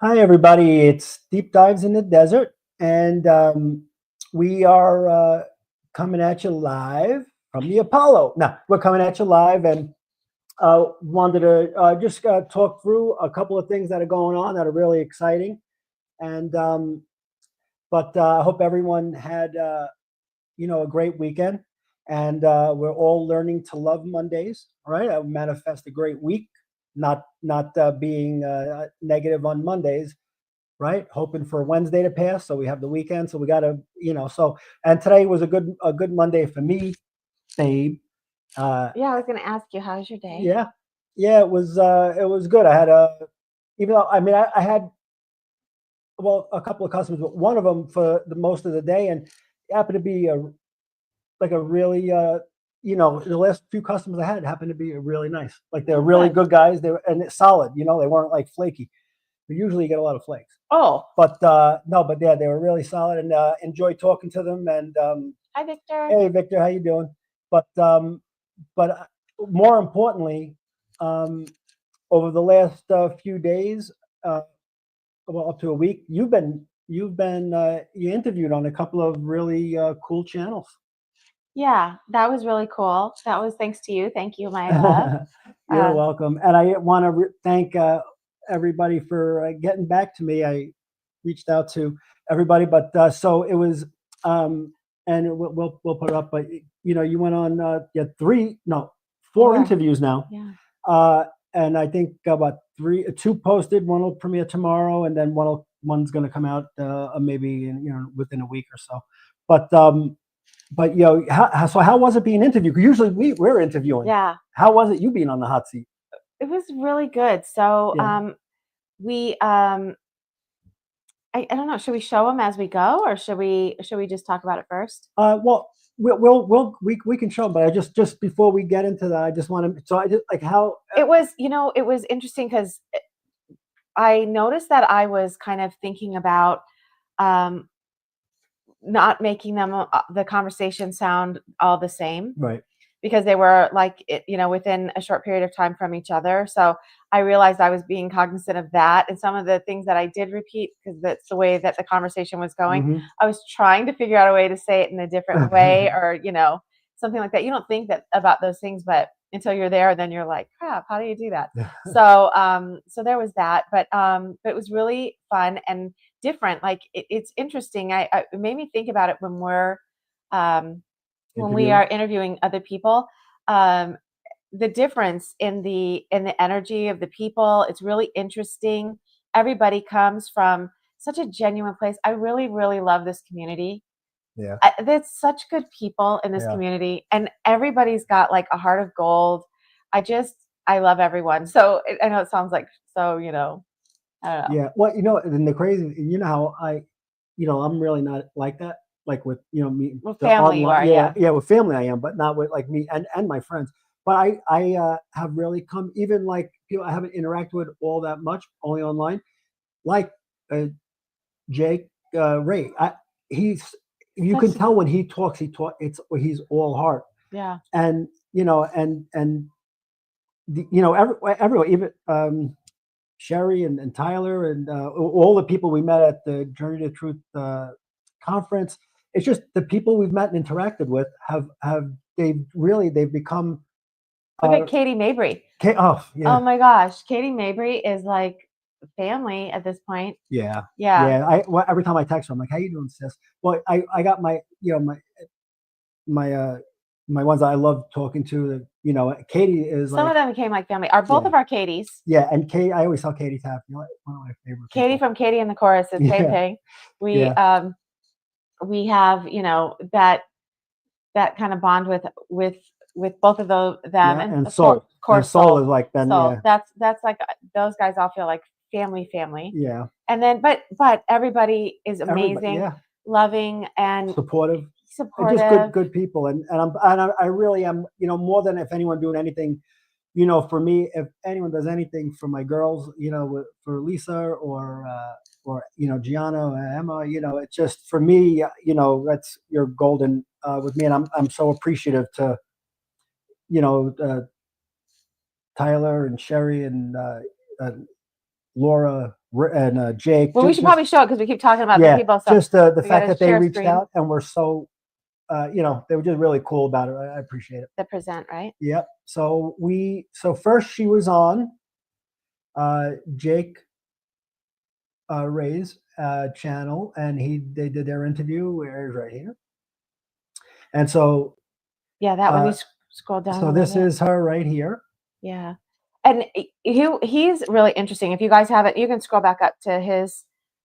Hi, everybody. It's Deep Dives in the Desert, and we are coming at you live from the Apollo. No, we're coming at you live, and wanted to just talk through a couple of things that are going on that are really exciting. And but I hope everyone had a great weekend, and we're all learning to love Mondays. All right, I manifest a great week, not being negative on Mondays, right? Hoping for Wednesday to pass, so we have the weekend. So we got to, So and today was a good Monday for me, babe. Yeah, I was going to ask you, how's your day? Yeah, yeah, it was good. I had even though I had a couple of customers, but one of them for the most of the day, and it happened to be a really the last few customers I had happened to be really nice. Like they're Oh, really good. good guys. They were and it's solid. They weren't like flaky. We usually get a lot of flakes. Oh, But no, but yeah, they were really solid, and enjoyed talking to them. And hi, Victor. hey, Victor, how you doing? But more importantly, um, over the last few days, uh, well, up to a week, you interviewed on a couple of really cool channels. Yeah, that was really cool. That was thanks to you. Thank you, my love. You're Uh, welcome, and I want to thank everybody for getting back to me. I reached out to everybody, but so it was, and we'll put it up. But you went on, you had four four. interviews now, Yeah. uh, and I think about two posted. One will premiere tomorrow, and then one's going to come out maybe within a week or so. But how was it being interviewed? 'Cause usually we're interviewing. Yeah. How was it you being on the hot seat? It was really good. So, Yeah. we I don't know, should we show them as we go, or should we just talk about it first? Well, we can show them, but I just before we get into that, I just want to. So I just like how. It was interesting because I noticed that I was kind of thinking about um not making them the conversation sound all the same, Right. because they were like, within a short period of time from each other. So I realized I was being cognizant of that. And some of the things that I did repeat, because that's the way that the conversation was going, Hmm. I was trying to figure out a way to say it in a different way, or, something like that. You don't think that about those things, but until you're there, then you're like, crap, how do you do that? So there was that, but it was really fun and different. Like it's interesting. It made me think about it when we Interviewing. are interviewing other people, um, the difference in the energy of the people. It's really interesting. Everybody comes from such a genuine place. I really, really love this community. Yeah. There's such good people in this Yeah. community, and everybody's got like a heart of gold. I love everyone. So I know it sounds like so, I don't know. Yeah. Well, and the crazy, how I'm really not like that. Like with me, What the family you online, are, yeah, yeah. yeah, with family I am, but not with like me and my friends. But I have really come, even like people I haven't interacted with all that much, only online, like uh, Jake Ray. He's you can Such tell when he's all heart, Yeah. and everyone, even Sherri and Tyler and all the people we met at the Journey to Truth conference. It's just the people we've met and interacted with have they've become. Look at Katie Mabry. Oh Oh yeah. my gosh, Katie Mabry is like family at this point. Yeah, Yeah. yeah. Every time I text her, I'm like, "How you doing, sis?" Well, I got my my ones I love talking to. Katie is Some like, of them became like family. Are both yeah, of our Katies. yeah. And Kate, I always tell Katie Tapp, one of my favorite Katie people. from Katie and the Chorus is same Yeah, thing. We yeah, um we have, that kind of bond with both of them, yeah. and And of course, Soul, and Soul Soul. is like Ben. Soul. Yeah, That's like those guys all feel like family. yeah. And then but everybody is Everybody, amazing, yeah. loving and Supportive, and just good supportive. good people. And I really am, more than if anyone doing anything, for me, if anyone does anything for my girls, for Lisa or Gianna or Emma, it's just for me, that's you're golden with me, and I'm so appreciative to you know uh, Tyler and Sherri and Laura and Jake. Well, we should probably show it because we keep talking about the people. So just the we fact gotta that they share reached screen. out and were so, they were just really cool about it. I appreciate it. The present, right? Yep. So first she was on Jake Ray's channel, and they did their interview. Where is right here? And so yeah, that one you scroll down. So this is her right here. Yeah, and he's really interesting. If you guys haven't, you can scroll back up to his.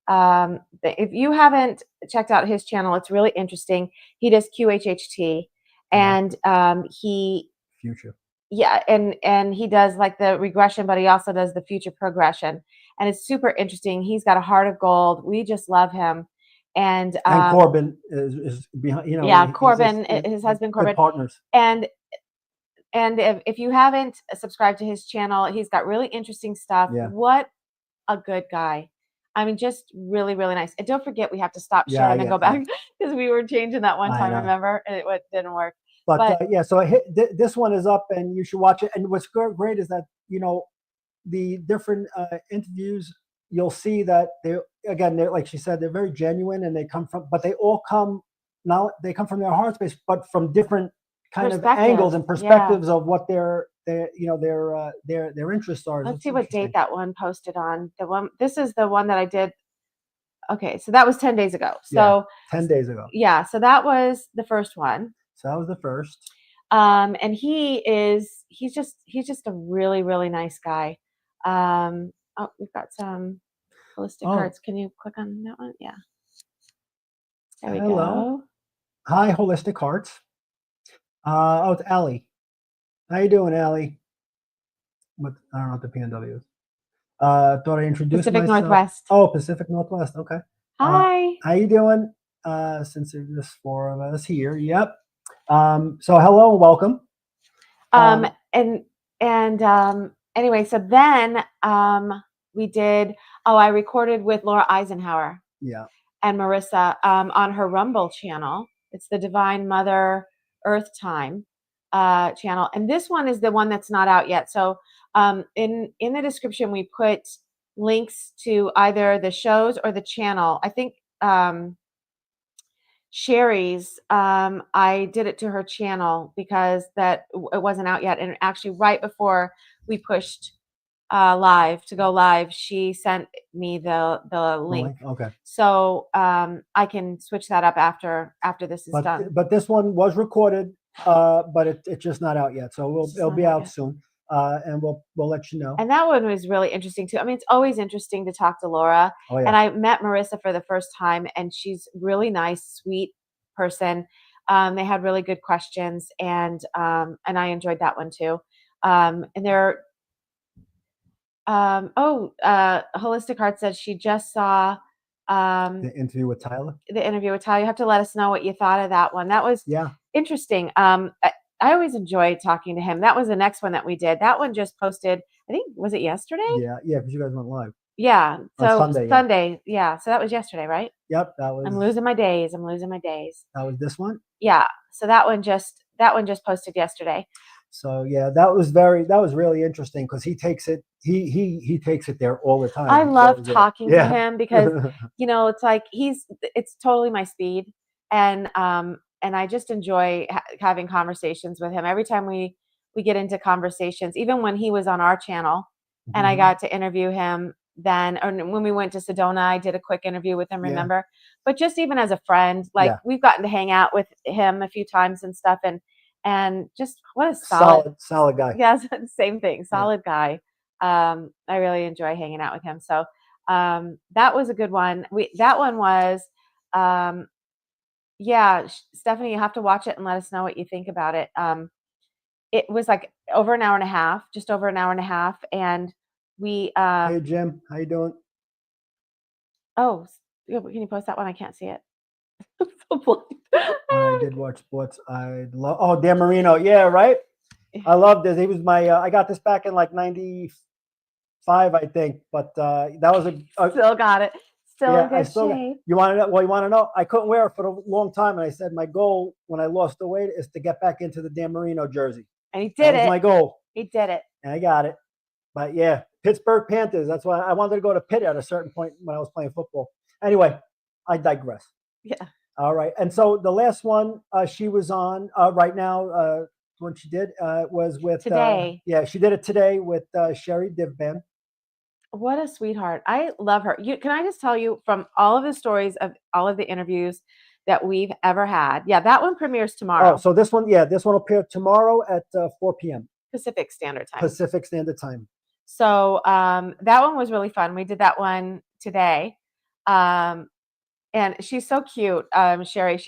If you haven't checked out his channel, it's really interesting. He does QHHT, and he future. Yeah, and he does like the regression, but he also does the future progression, and it's super interesting. He's got a heart of gold. We just love him, and Corbin is behind. Yeah, Corbin, his husband Corbin, partners. And if you haven't subscribed to his channel, he's got really interesting stuff. Yeah. What a good guy. I mean, just really, really nice. And don't forget, we have to stop sharing and go back because we were changing that one time, remember? And it didn't work. But so this one is up and you should watch it. And what's great is that, the different interviews, you'll see that they're like she said, they're very genuine and they come from from their heart space, but from different kind of angles and perspectives of what their interests are. Let's see what date that one posted on. This is the one that I did. Okay, so that was 10 days ago. So 10 days ago. Yeah, so that was the first one. So that was the first. And he's just a really, really nice guy. We've got some holistic cards. Can you click on that one? Yeah. There we go. Hi, Holistic Hearts. It's Allie. How you doing, Allie? I don't know what the PNW is. Thought I introduced Pacific myself. Northwest. Oh, Pacific Northwest. Okay. Hi. How you doing? Since there's just 4 of us here. Yep. So hello and welcome. Anyway, so then we did. I recorded with Laura Eisenhower. Yeah. And Marisa on her Rumble channel. It's the Divine Mother Earth Time channel, and this one is the one that's not out yet. So in the description we put links to either the shows or the channel. I think Sherri's, I did it to her channel because it wasn't out yet, and actually right before we pushed to go live, she sent me the link. Okay. So I can switch that up after this is done. But this one was recorded, but it's just not out yet. So it'll be out soon, and we'll let you know. And that one was really interesting too. I mean, it's always interesting to talk to Laura. Oh, yeah. And I met Marisa for the first time, and she's really nice, sweet person. They had really good questions, and I enjoyed that one too. And they're Holistic Heart said she just saw the interview with Tyler. You have to let us know what you thought of that one. That was interesting. I always enjoy talking to him. That was the next one that we did. That one just posted, I think, was it yesterday? Yeah, because you guys went live. Yeah. So Sunday. Yeah. So that was yesterday, right? Yep, that was. I'm losing my days. That was this one? Yeah. So that one just posted yesterday. So yeah, that was really interesting because he takes it there all the time. I love talking to him because it's like it's totally my speed, and I just enjoy having conversations with him. Every time we get into conversations, even when he was on our channel, and I got to interview him then, or when we went to Sedona, I did a quick interview with him. Remember, but just even as a friend, we've gotten to hang out with him a few times and stuff, and just what a solid guy. Yes, same thing. Solid guy. I really enjoy hanging out with him. So that was a good one. That one was Stephanie, you have to watch it and let us know what you think about it. It was like over an hour and a half, just over an hour and a half, and we Hey Jim, how you doing? Oh, can you post that one? I can't see it. When I did watch sports, I love Dan Marino. Yeah, right. I loved this. He was my. I got this back in like '95, I think. But that was still got it. Still in good shape. You want to know? Well, you want to know? I couldn't wear it for a long time, and I said my goal when I lost the weight is to get back into the Dan Marino jersey. And he did it. That was my goal. He did it. And I got it. But yeah, Pittsburgh Panthers. That's why I wanted to go to Pitt at a certain point when I was playing football. Anyway, I digress. Yeah. All right. And so the last one she was on right now, when she did was with Today. yeah, she did it today with Sherri Divband. What a sweetheart. I love her. Can I just tell you from all of the stories of all of the interviews that we've ever had? Yeah, that one premieres tomorrow. Oh, so this one will appear tomorrow at 4 p.m. Pacific Standard Time. Pacific Standard Time. So that one was really fun. We did that one today. And she's so cute, Sherri.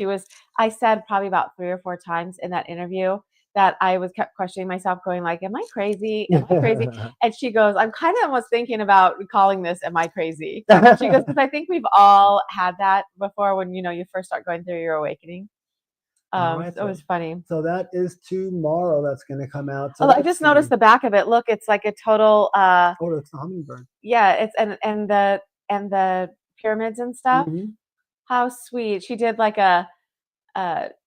I said probably about 3 or 4 times in that interview that I kept questioning myself, going like, am I crazy? Am I crazy? And she goes, I'm kind of almost thinking about calling this, am I crazy? She goes, because I think we've all had that before when, you first start going through your awakening. Right, so it was funny. So that is tomorrow. That's going to come out. So I just noticed the back of it. Look, it's like a total. Oh, it's the hummingbird. Yeah, it's and the pyramids and stuff. Mm-hmm. How sweet. She did like a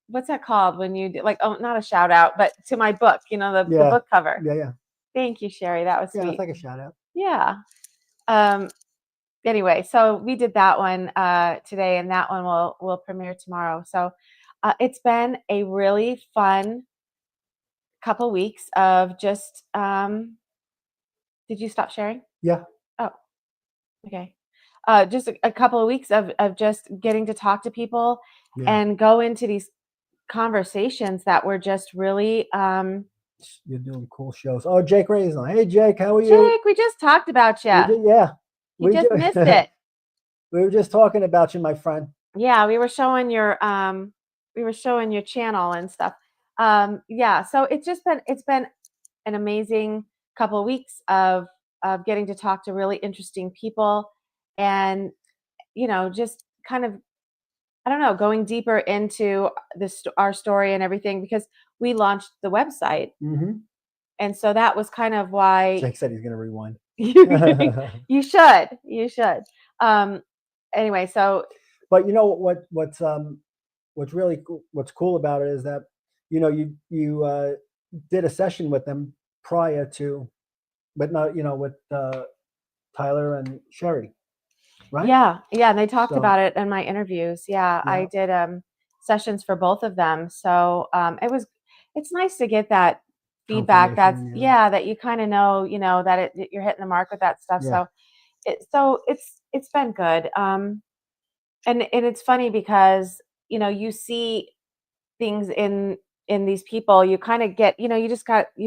what's that called when you do like, oh, not a shout out, but to my book, the book cover. Yeah. Thank you, Sherri. That was sweet. Yeah, it's like a shout out. Yeah. Anyway, so we did that one today, and that one will premiere tomorrow. So it's been a really fun couple weeks of just did you stop sharing? Yeah. Oh, okay. Just a couple of weeks of just getting to talk to people and go into these conversations that were just really you're doing cool shows. Oh, Jake Ray's on. Hey, Jake, how are you? Jake, we just talked about you. You just missed it. We were just talking about you, my friend. Yeah, we were showing your channel and stuff. So it's been an amazing couple of weeks of getting to talk to really interesting people and just kind of, I don't know, going deeper into our story and everything, because we launched the website. Mm-hmm. And so that was kind of why Jake said he's going to rewind. You should. Anyway, so. But what's cool about it is that, you did a session with them prior to, but not, with Tyler and Sherri. Right? Yeah. And they talked about it in my interviews. Yeah. I did sessions for both of them. So it's nice to get that feedback. That's that you kind of know, that you're hitting the mark with that stuff. Yeah. So it's been good. And it's funny because you see things in these people, you kind of get, you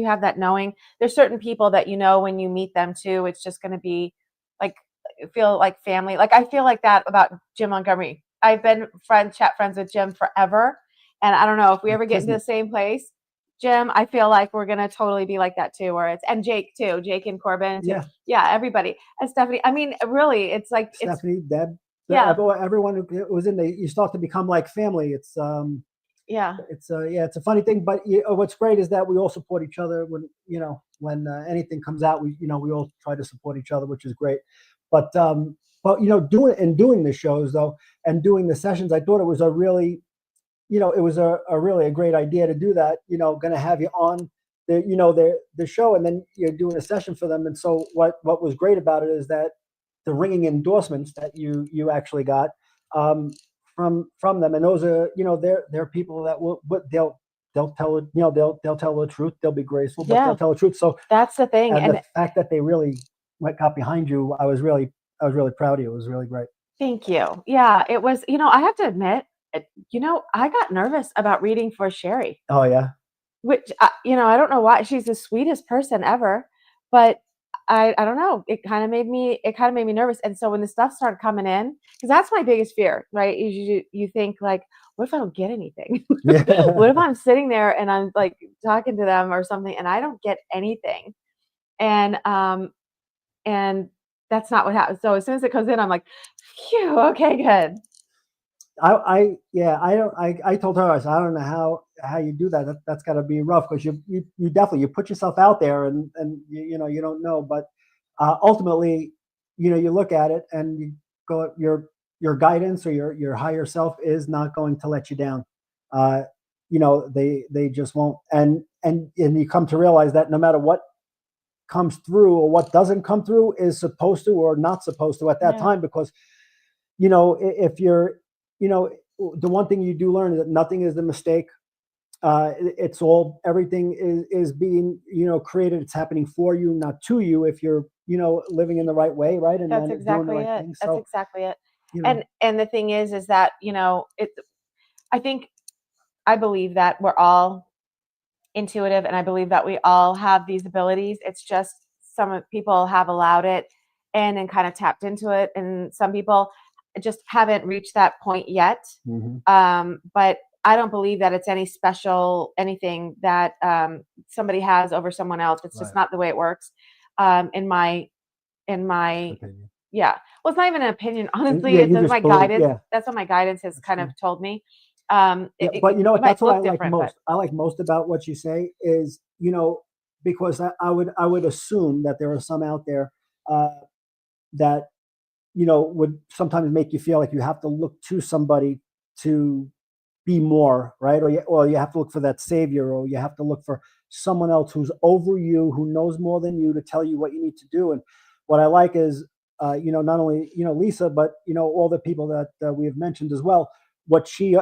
have that knowing. There's certain people that when you meet them too, it's just going to be like, feel like family. Like I feel like that about Jim Montgomery. I've been chat friends with Jim forever, and I don't know if we ever get into the same place. Jim, I feel like we're gonna totally be like that too. And Jake too, Jake and Corbin. Too. Yeah, everybody. And Stephanie. I mean, really, it's like Stephanie, Deb. Everyone who was in there, you start to become like family. It's it's a funny thing, but what's great is that we all support each other when anything comes out. We all try to support each other, which is great. But doing the shows though and doing the sessions, I thought it was a really a great idea to do that. Going to have you on the show, and then you're doing a session for them. And so what was great about it is that the ringing endorsements that you actually got from them, and those are they're people that they'll tell they'll tell the truth. They'll be graceful, but they'll tell the truth. So that's the thing, and the fact that they really got behind you, I was really proud of you. It was really great. Thank you. Yeah, it was. I have to admit, I got nervous about reading for Sherri. Oh yeah. Which I don't know why. She's the sweetest person ever, but I don't know. It kind of made me nervous. And so when the stuff started coming in, because that's my biggest fear, right? You think like, what if I don't get anything? What if I'm sitting there and I'm like talking to them or something and I don't get anything? And that's not what happened. So as soon as it comes in, I'm like, phew, okay, good. I told her, I said, I don't know how you do that. That's got to be rough, because you definitely put yourself out there and you don't know, but ultimately you look at it and you go, your guidance or your higher self is not going to let you down. They just won't, and you come to realize that no matter what comes through or what doesn't come through is supposed to or not supposed to at that time, because, you know, if you're, you know, the one thing you do learn is that nothing is a mistake. It's all, everything is being, you know, created. It's happening for you, not to you, if you're, you know, living in the right way, right? And That's then doing the exactly right it. thing. That's So, exactly it. you know, And the thing is that, you know, I think, I believe that we're all intuitive, and I believe that we all have these abilities. It's just some people have allowed it and kind of tapped into it, and some people just haven't reached that point yet. But I don't believe that it's any special anything that somebody has over someone else. It's just not the way it works. In my opinion. yeah. Well, it's not even an opinion, honestly. Yeah, It's you just just my believe, guidance. That's what my guidance has kind of told me. Yeah, but you know It what? might That's what I look like different, most. I like most about what you say is, you know, because I would assume that there are some out there uh, that, you know, would sometimes make you feel like you have to look to somebody to be more, right? Or you have to look for that savior, or you have to look for someone else who's over you, who knows more than you to tell you what you need to do. And what I like is, you know, not only, you know, Lisa, but, you know, all the people that we have mentioned as well. What she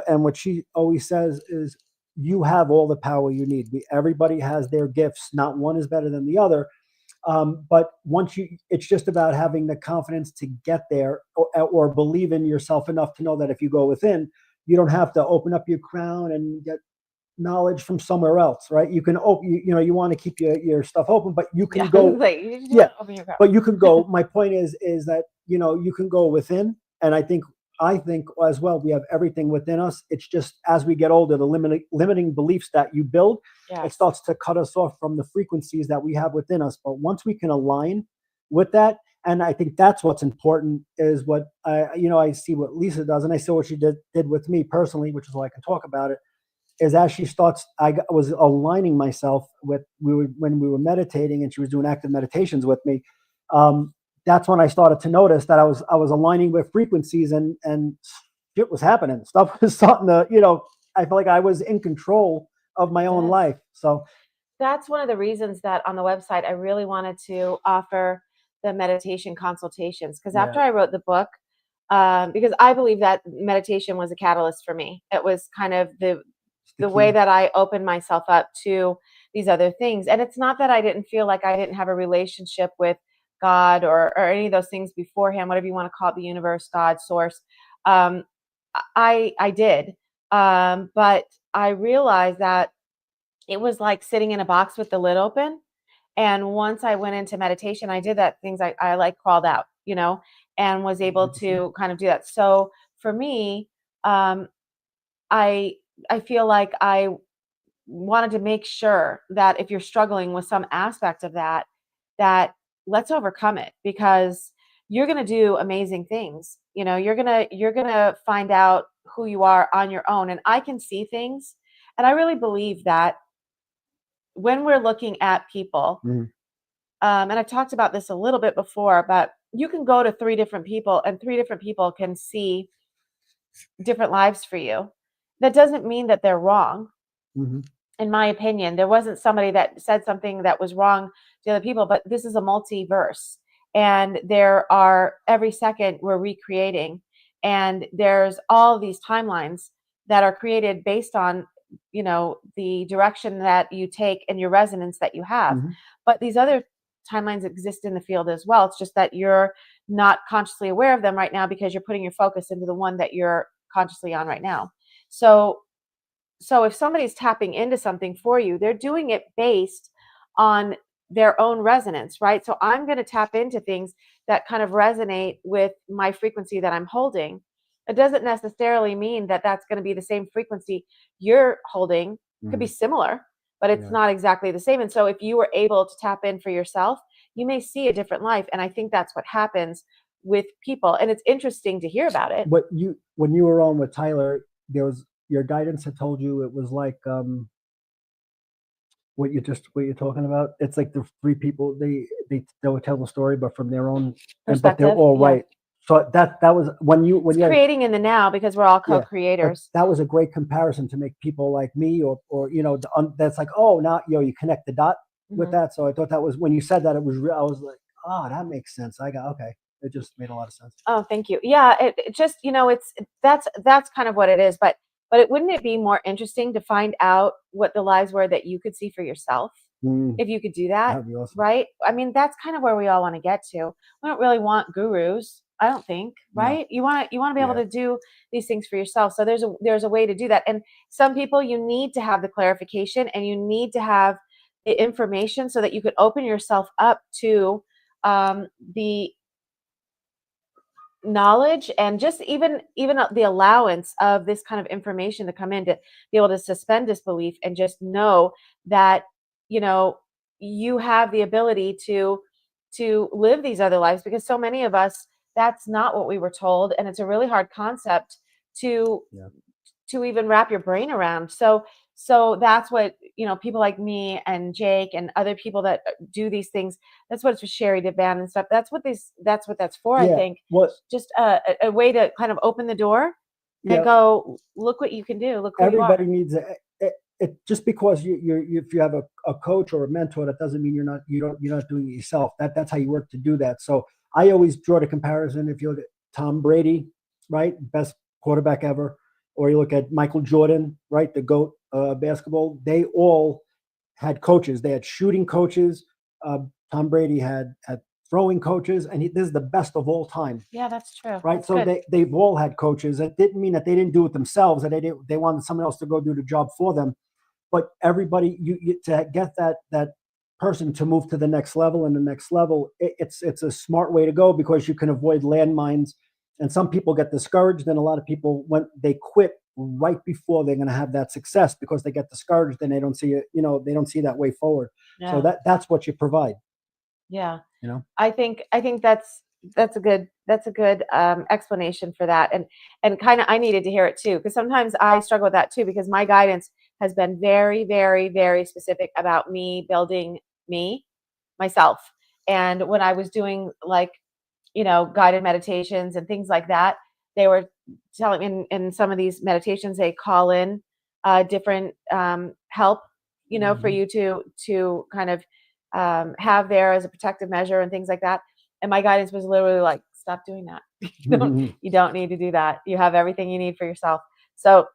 always says is, you have all the power you need. Everybody has their gifts. Not one is better than the other. But once it's just about having the confidence to get there, or believe in yourself enough to know that if you go within, you don't have to open up your crown and get knowledge from somewhere else, right? You can open, you know, you want to keep your stuff open, but you can go, like, you just yeah, open your mouth. but you can go. My point is that, you know, you can go within, and I think as well, we have everything within us. It's just as we get older, the limiting beliefs that you build, it starts to cut us off from the frequencies that we have within us. But once we can align with that, and I think that's what's important, is what you know, I see what Lisa does, and I saw what she did with me personally, which is why I can talk about it. Is as she starts, was aligning myself with, when we were meditating, and she was doing active meditations with me. That's when I started to notice that I was aligning with frequencies, and shit was happening. Stuff was starting to, you know, I felt like I was in control of my own life. So that's one of the reasons that on the website I really wanted to offer the meditation consultations, because after I wrote the book, because I believe that meditation was a catalyst for me. It was kind of the way that I opened myself up to these other things. And it's not that I didn't feel like I didn't have a relationship with God or any of those things beforehand, whatever you want to call it, the universe, God, source. I did. But I realized that it was like sitting in a box with the lid open. And once I went into meditation, I did that things I like crawled out, you know, and was able to kind of do that. So for me, I I feel like I wanted to make sure that if you're struggling with some aspect of that, that let's overcome it, because you're going to do amazing things. You know, you're going to find out who you are on your own. And I can see things. And I really believe that when we're looking at people, and I've talked about this a little bit before, but you can go to 3 different people and 3 different people can see different lives for you. That doesn't mean that they're wrong. In my opinion, there wasn't somebody that said something that was wrong to other people, but this is a multiverse, and there are, every second we're recreating, and there's all these timelines that are created based on, you know, the direction that you take and your resonance that you have. But these other timelines exist in the field as well. It's just that you're not consciously aware of them right now because you're putting your focus into the one that you're consciously on right now. So if somebody's tapping into something for you, they're doing it based on their own resonance, right? So I'm going to tap into things that kind of resonate with my frequency that I'm holding. It doesn't necessarily mean that that's going to be the same frequency you're holding. It could be similar, but it's not exactly the same. And so if you were able to tap in for yourself, you may see a different life. And I think that's what happens with people. And it's interesting to hear about it. When you were on with Tyler, your guidance had told you it was like, what you're talking about. It's like the 3 people, they would tell the story, but from their own, but they're all right. So that was when you creating in the now, because we're all co-creators. That was a great comparison to make people like me, or you know, that's like, oh, now, you know, you connect the dot. with that. So I thought that was, when you said that, it was real. I was like, oh, that makes sense. I got, okay. It just made a lot of sense. Oh, thank you. Yeah, it just, that's kind of what it is. But wouldn't it be more interesting to find out what the lives were that you could see for yourself? If you could do that, That'd be awesome. right? I mean, that's kind of where we all want to get to. We don't really want gurus, I don't think, right? No. You want to be able to do these things for yourself. So there's a way to do that. And some people, you need to have the clarification and you need to have the information so that you could open yourself up to the knowledge and just even the allowance of this kind of information to come in, to be able to suspend disbelief and just know that you have the ability to live these other lives, because so many of us, that's not what we were told, and it's a really hard concept to even wrap your brain around. So that's what, people like me and Jake and other people that do these things, that's what it's for, Sherri, Divband and stuff. That's what that's for, I think. Just a way to kind of open the door and go, look what you can do. Look who everybody you are. needs it. Just because if you have a coach or a mentor, that doesn't mean you're not doing it yourself. That's how you work to do that. So I always draw the comparison. If you look at Tom Brady, right, best quarterback ever, or you look at Michael Jordan, right, the GOAT basketball, they all had coaches. They had shooting coaches. Tom Brady had throwing coaches, and this is the best of all time. Yeah, that's true. Right. That's so good. they've all had coaches. That didn't mean that they didn't do it themselves, that they wanted someone else to go do the job for them. But everybody, you to get that person to move to the next level and the next level, it's a smart way to go, because you can avoid landmines. And some people get discouraged, and a lot of people, when they quit right before they're going to have that success, because they get discouraged and they don't see it, they don't see that way forward. Yeah. So that's what you provide. Yeah. I think that's a good explanation for that. And kind of, I needed to hear it too, because sometimes I struggle with that too, because my guidance has been very, very, very specific about me building myself. And when I was doing guided meditations and things like that, they were telling me in some of these meditations, they call in different help, for you to kind of have there as a protective measure and things like that. And my guidance was literally like, stop doing that. You don't need to do that. You have everything you need for yourself. So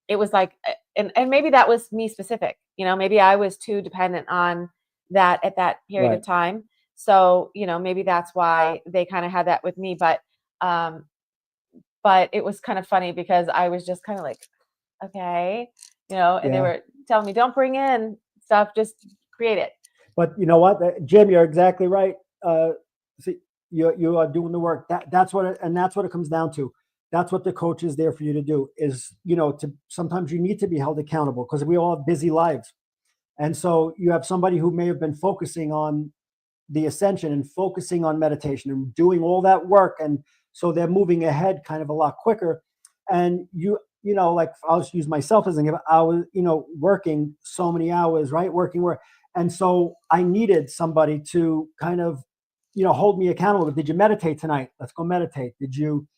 it was like, and maybe that was me specific, maybe I was too dependent on that at that period of time. So, maybe that's why they kind of had that with me. But it was kind of funny, because I was just kind of like, okay, and they were telling me, don't bring in stuff, just create it. But you know what, Jim, you're exactly right. See, you are doing the work. That's what it comes down to. That's what the coach is there for you to do, is, sometimes you need to be held accountable, because we all have busy lives. And so you have somebody who may have been focusing on the ascension and focusing on meditation and doing all that work. And so they're moving ahead kind of a lot quicker. And like, I'll just use myself as an example. I was, working so many hours, right? Working. And so I needed somebody to kind of, hold me accountable. Did you meditate tonight? Let's go meditate. Did you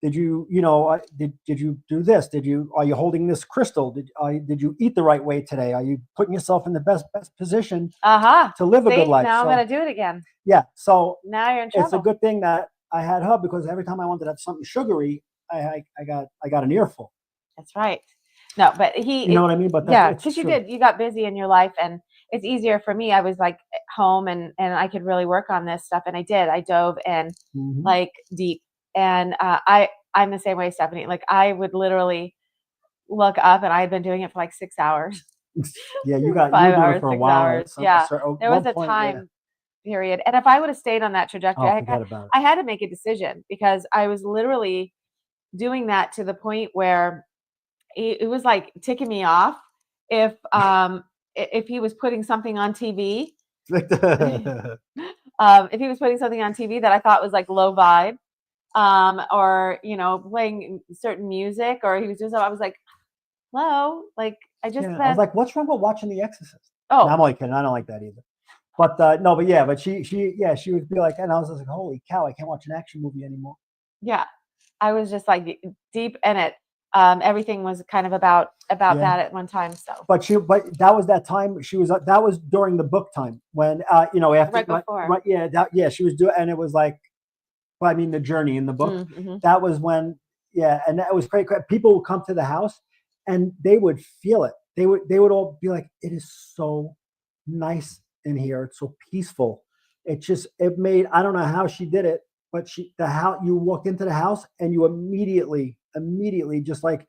did you do this? Are you holding this crystal? Did you eat the right way today? Are you putting yourself in the best position to live a good life? Now I'm going to do it again. Yeah. So now you're in trouble. It's a good thing that I had her, because every time I wanted to have something sugary, I got an earful. That's right. No, but you know what I mean? But yeah, because you got busy in your life, and it's easier for me. I was like home, and I could really work on this stuff, and I did. I dove in like deep, and I'm the same way, Stephanie. Like, I would literally look up, and I had been doing it for like 6 hours. Yeah, you were doing it for a while. Yeah, there was a time period, and if I would have stayed on that trajectory, I had to make a decision, because I was literally doing that to the point where it was like ticking me off if he was putting something on TV. If he was putting something on TV that I thought was like low vibe, or playing certain music, or he was doing something, I was like, hello, like I was like, what's wrong with watching The Exorcist? Oh, no, I'm only kidding. I don't like that either. But no, but she would be like, and I was like, holy cow, I can't watch an action movie anymore. Yeah, I was just like deep in it. everything was kind of about that at one time. So, but that was that time that was during the book time when after right before, right, she was doing, and it was like, well, I mean, the journey in the book, that was when, and that was great. People would come to the house and they would feel it. They would all be like, it is so nice in here. It's so peaceful. It made, I don't know how she did it, but you walk into the house and you immediately just like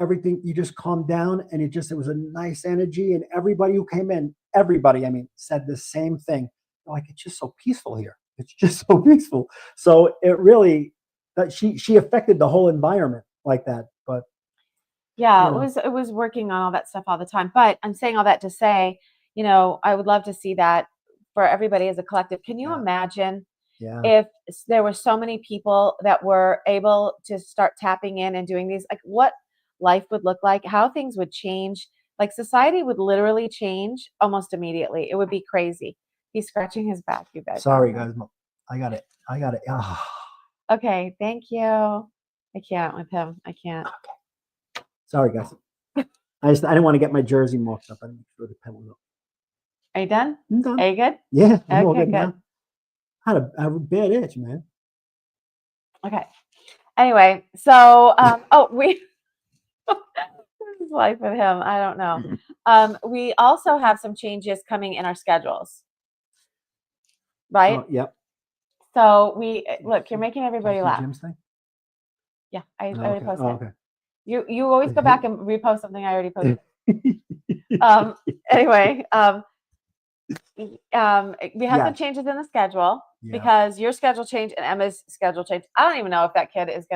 everything, you just calmed down, and it was a nice energy, and everybody who came in, I mean, said the same thing. Like, it's just so peaceful here. It's just so peaceful. So it really, that she affected the whole environment like that. But yeah, it was working on all that stuff all the time. But I'm saying all that to say, I would love to see that for everybody as a collective. Can you imagine if there were so many people that were able to start tapping in and doing these, like what life would look like, how things would change, like society would literally change almost immediately. It would be crazy. He's scratching his back, you guys. Sorry, guys. I got it. Okay, thank you. I can't with him. I can't. Okay. Sorry, guys. I didn't want to get my jersey marked up. I didn't throw the pen up. Are you done? I'm done. Are you good? Yeah, I'm all Okay, good now. I had a bad itch, man. Okay. Anyway, so this is life with him. I don't know. We also have some changes coming in our schedules, right? Oh, yep. So look, you're making everybody laugh. Jim's thing? Yeah, I already posted. Okay. You always go back and repost something I already posted. Anyway, we have some changes in the schedule because your schedule changed and Emma's schedule changed. I don't even know if that kid is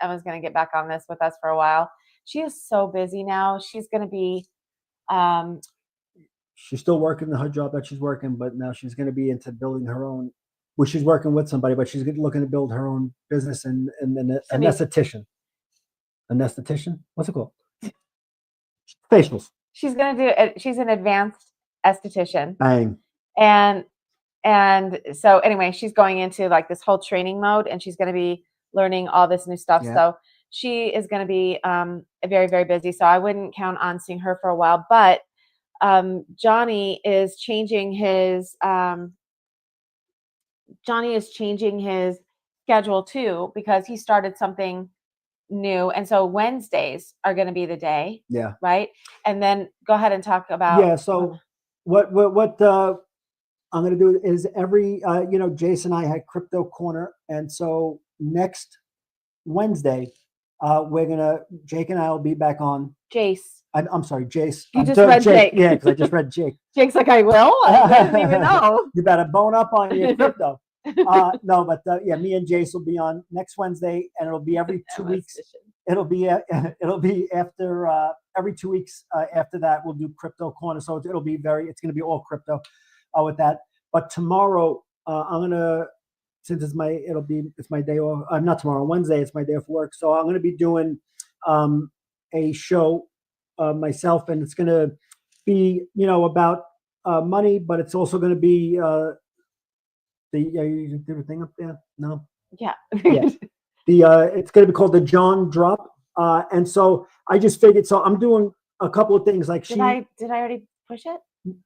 Emma's gonna get back on this with us for a while. She is so busy now. She's gonna be she's still working her job that she's working, but now she's gonna be into building her own. Well, she's working with somebody, but she's looking to build her own business and a esthetician. An esthetician? What's it called? Facials. She's an advanced esthetician. Bang. And so anyway, she's going into like this whole training mode, and she's going to be learning all this new stuff. Yeah. So she is going to be very, very busy. So I wouldn't count on seeing her for a while. But Johnny is changing his schedule too, because he started something new, and so Wednesdays are going to be the day. Yeah. Right. And then go ahead and talk about. Yeah. So what I'm going to do is every Jason and I had Crypto Corner, and so next Wednesday Jake and I will be back on. Jace. I'm sorry, Jace. You just read Jake. Yeah, because I just read Jake. Jake's like, I will. I didn't even know. You better bone up on your crypto. No, but me and Jace will be on next Wednesday, and it'll be every 2 weeks. It'll be after every 2 weeks after that we'll do Crypto Corner. So it's going to be all crypto with that. But tomorrow I'm gonna, since it's my day off. Not tomorrow, Wednesday. It's my day off work. So I'm gonna be doing a show myself, and it's gonna be about money, but it's also gonna be you do the thing up there? No. Yeah. Yeah. It's gonna be called the John Drop, and so I just figured. So I'm doing a couple of things like did I already push it?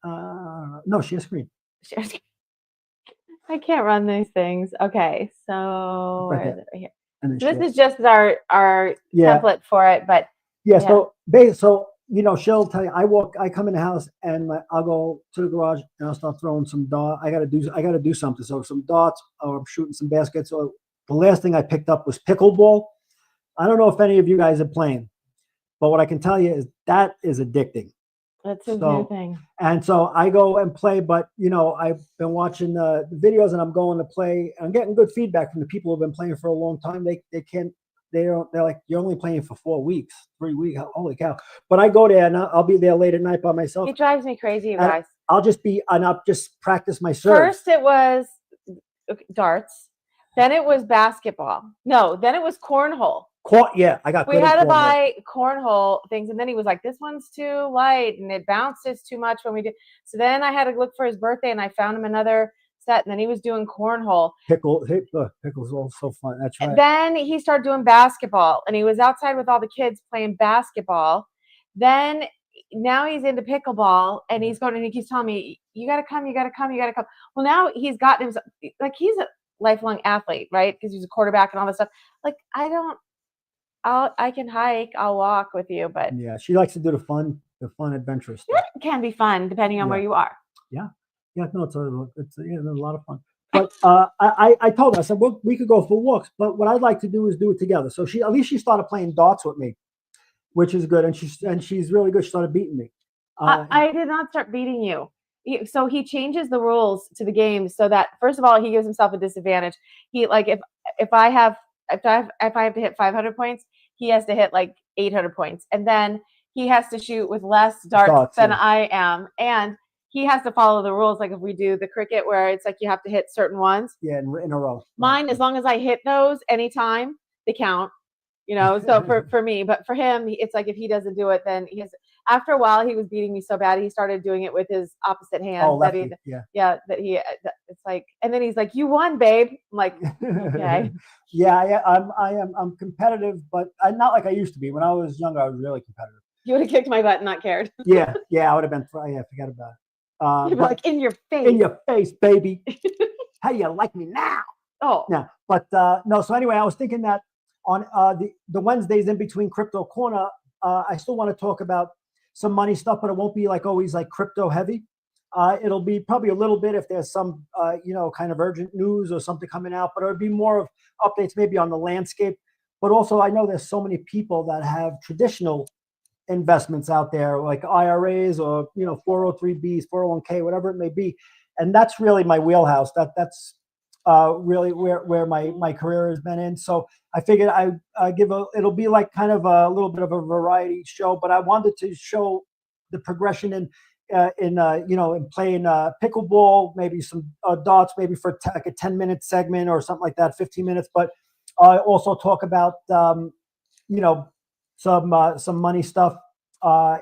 No, share screen. I can't run these things. Okay, so Right where is it? Right here. So this is just our template for it, but so she'll tell you. I come in the house and I'll go to the garage and I'll start throwing some darts. I gotta do something. So some darts, or I'm shooting some baskets. So the last thing I picked up was pickleball. I don't know if any of you guys are playing, but what I can tell you is that is addicting. That's a new thing. And so I go and play, but I've been watching the videos and I'm going to play. I'm getting good feedback from the people who've been playing for a long time. They're like, you're only playing for 4 weeks, 3 weeks. Holy cow. But I go there and I'll be there late at night by myself. It drives me crazy, you guys. I'll just practice my serve. First it was darts. Then it was basketball. No, then it was cornhole. I got. We had to buy cornhole things, and then he was like, "This one's too light, and it bounces too much when we do." So then I had to look for his birthday, and I found him another upset. And then he was doing cornhole. Pickle's also fun. That's right. And then he started doing basketball, and he was outside with all the kids playing basketball. Then now he's into pickleball, and he's going, and he keeps telling me, you got to come, you got to come, you got to come. Well, now he's gotten himself, like, he's a lifelong athlete, right? Because he's a quarterback and all this stuff. Like, I can hike, I'll walk with you, but yeah, she likes to do the fun adventurous stuff. It can be fun depending on where you are. Yeah, no, it's a lot of fun. But I told her, I said, well, we could go for walks, but what I'd like to do is do it together. So at least she started playing darts with me, which is good, and she's really good. She started beating me. I did not start beating you. So he changes the rules to the game so that, first of all, he gives himself a disadvantage. He, like, if I have to hit 500 points, he has to hit like 800 points, and then he has to shoot with less darts than I am, and he has to follow the rules. Like if we do the cricket, where it's like you have to hit certain ones. Yeah, in a row. Mine, as long as I hit those anytime, they count. So for me, but for him, it's like if he doesn't do it, then he has. After a while, he was beating me so bad, he started doing it with his opposite hand. Oh, lefty. It's like, and then he's like, "You won, babe." I'm like, okay. Yeah, I'm competitive, but I'm not like I used to be. When I was younger, I was really competitive. You would have kicked my butt and not cared. yeah, I would have been. Yeah, forget about it. You'd be like, in your face. In your face, baby. How you like me now? Oh. Yeah, but no. So anyway, I was thinking that on the Wednesdays in between Crypto Corner, I still want to talk about some money stuff, but it won't be like always like crypto heavy. It'll be probably a little bit if there's some kind of urgent news or something coming out, but it'll be more of updates maybe on the landscape. But also, I know there's so many people that have traditional investments out there, like IRAs or 403bs, 401k, whatever it may be, and that's really my wheelhouse. That's really where my career has been in. So I figured I it'll be like kind of a little bit of a variety show, but I wanted to show the progression in playing pickleball, maybe some darts, maybe for like a 10-minute segment or something like that, 15 minutes. But also talk about some money stuff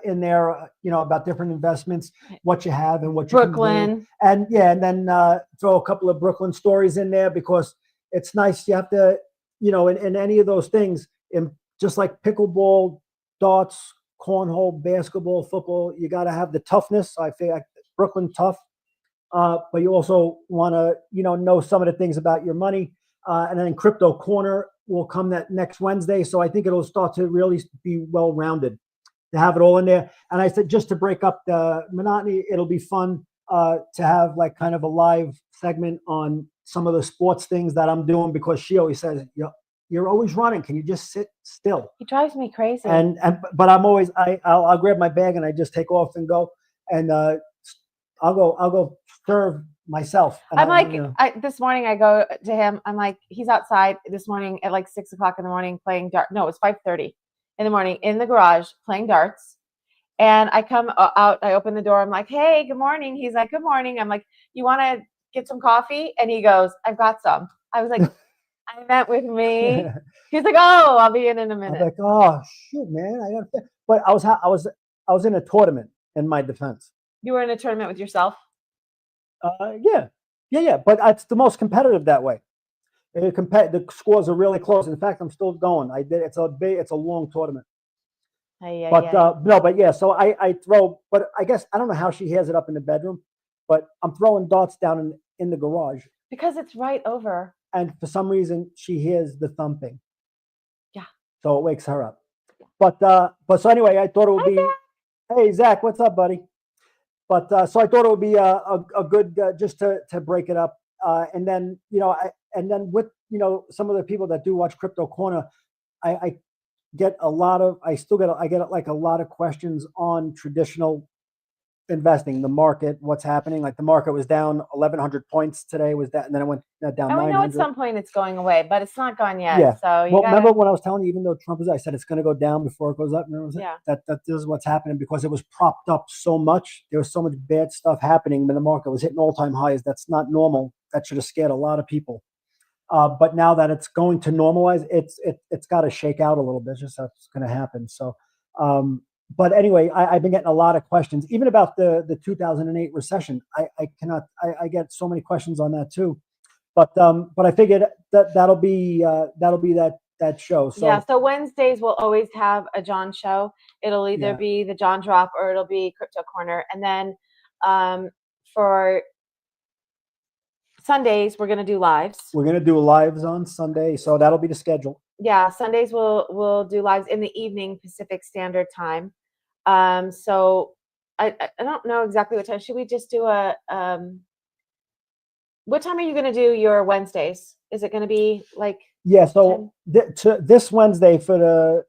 in there, about different investments, what you have and what you Brooklyn. Can do. And then throw a couple of Brooklyn stories in there, because it's nice. You have to, in any of those things, just like pickleball, darts, cornhole, basketball, football, you got to have the toughness. I feel like Brooklyn tough, but you also want to, know some of the things about your money. And then Crypto Corner will come that next Wednesday. So I think it'll start to really be well-rounded to have it all in there. And I said, just to break up the monotony, it'll be fun to have like kind of a live segment on some of the sports things that I'm doing, because she always says, you're always running. Can you just sit still? He drives me crazy. But I'm always, I'll grab my bag and I just take off and go. And I'll go serve myself. And I'm like, this morning I go to him. I'm like, he's outside this morning at like 6 o'clock in the morning playing darts. No, it's 5:30 in the morning in the garage playing darts. And I come out, I open the door. I'm like, hey, good morning. He's like, good morning. I'm like, you want to get some coffee? And he goes, I've got some. I was like, I meant with me. He's like, oh, I'll be in a minute. I'm like, oh shoot, man. But I was in a tournament in my defense. You were in a tournament with yourself? Yeah. But it's the most competitive that way. The scores are really close. In fact, I'm still going. It's a long tournament. So I throw. But I guess I don't know how she has it up in the bedroom, but I'm throwing darts down in the garage because it's right over. And for some reason, she hears the thumping. Yeah. So it wakes her up. But so anyway, I thought it would be. Zach. Hey Zach, what's up, buddy? But so I thought it would be a good just to break it up, and then with some of the people that do watch Crypto Corner, I get a lot of I get like a lot of questions on traditional investing, the market, what's happening. Like the market was down 1,100 points today, and then it went down 900. I know at some point it's going away, but it's not gone yet. Yeah. So remember when I was telling you, even though Trump I said it's going to go down before it goes up. Yeah. That this is what's happening because it was propped up so much. There was so much bad stuff happening when the market was hitting all-time highs. That's not normal. That should have scared a lot of people. But now that it's going to normalize, it's got to shake out a little bit. Just that's going to happen. So but anyway, I've been getting a lot of questions, even about the 2008 recession. I get so many questions on that too. But I figured that'll be that show. So Yeah, so Wednesdays we'll always have a John show. It'll either yeah, be the John Drop or it'll be Crypto Corner. And then for Sundays we're gonna do lives. we're gonna do lives on Sunday, so that'll be the schedule. Yeah, Sundays we'll do lives in the evening Pacific Standard Time. So I don't know exactly what time. Should we just do a what time are you gonna do your Wednesdays? Is it gonna be like Yeah, so this Wednesday for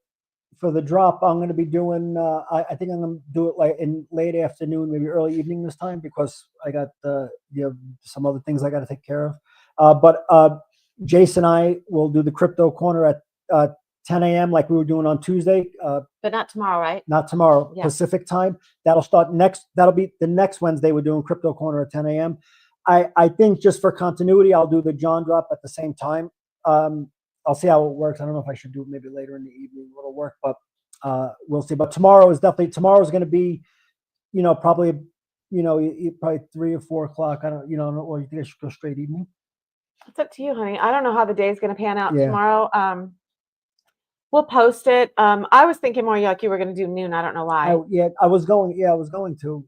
the drop, I'm going to be doing. I think I'm going to do it like in late afternoon, maybe early evening this time, because I got some other things I got to take care of. But Jason and I will do the crypto corner at 10 a.m. like we were doing on Tuesday. but not tomorrow, right? Not tomorrow, Yeah. Pacific time. That'll start next. That'll be the next Wednesday. We're doing crypto corner at 10 a.m. I think just for continuity, I'll do the John drop at the same time. I'll see how it works. I don't know if I should do it maybe later in the evening. It'll work, but we'll see. But tomorrow's going to be, probably, probably 3 or 4 o'clock. I don't, or you think I should go straight evening? It's up to you, honey. I don't know how the day is going to pan out Yeah. tomorrow. We'll post it. I was thinking more like you were going to do noon. I don't know why. I was going to.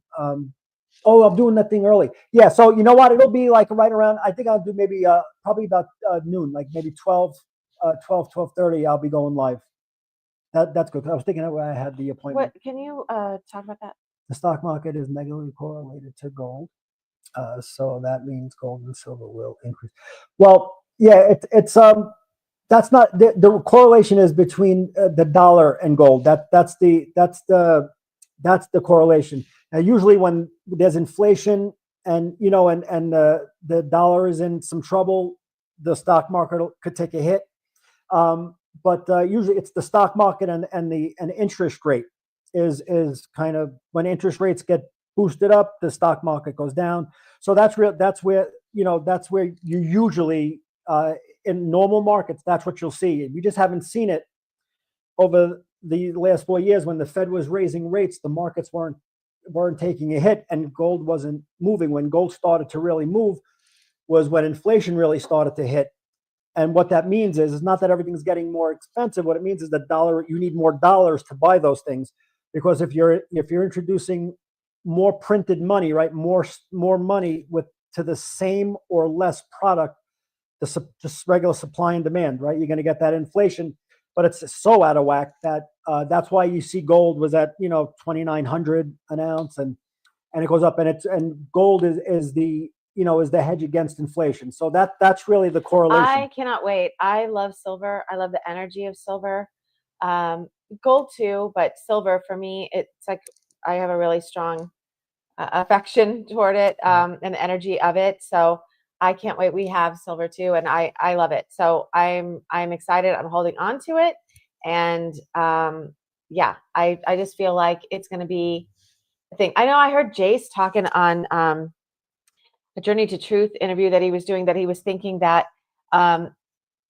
Oh, I'm doing that thing early. Yeah, so you know what? It'll be like right around, I think I'll do maybe probably about noon, like maybe 12:30, I'll be going live. That's good. I was thinking that way I had the appointment. What can you talk about that? The stock market is negatively correlated to gold. So that means gold and silver will increase. Well, yeah, it's that's not the correlation is between the dollar and gold. That's the correlation. Now, usually when there's inflation and the dollar is in some trouble, the stock market could take a hit. But usually it's the stock market and the interest rate is kind of when interest rates get boosted up, the stock market goes down. So that's where you usually in normal markets, that's what you'll see. We just haven't seen it over the last 4 years. When the Fed was raising rates, the markets weren't taking a hit and gold wasn't moving. When gold started to really move was when inflation really started to hit. And what that means is not that everything's getting more expensive. What it means is you need more dollars to buy those things, because if you're introducing more printed money, right, more money to the same or less product, just regular supply and demand, right, you're going to get that inflation. But it's so out of whack that that's why you see gold was at 2,900 an ounce, and it goes up, and gold is the hedge against inflation. So that's really the correlation. I cannot wait. I love silver. I love the energy of silver. Gold too, but silver for me, it's like I have a really strong affection toward it, and the energy of it. So I can't wait. We have silver too, and I love it. So I'm excited. I'm holding on to it, and yeah, I just feel like it's going to be a thing. I know I heard Jace talking on a Journey to Truth interview that he was doing, that he was thinking that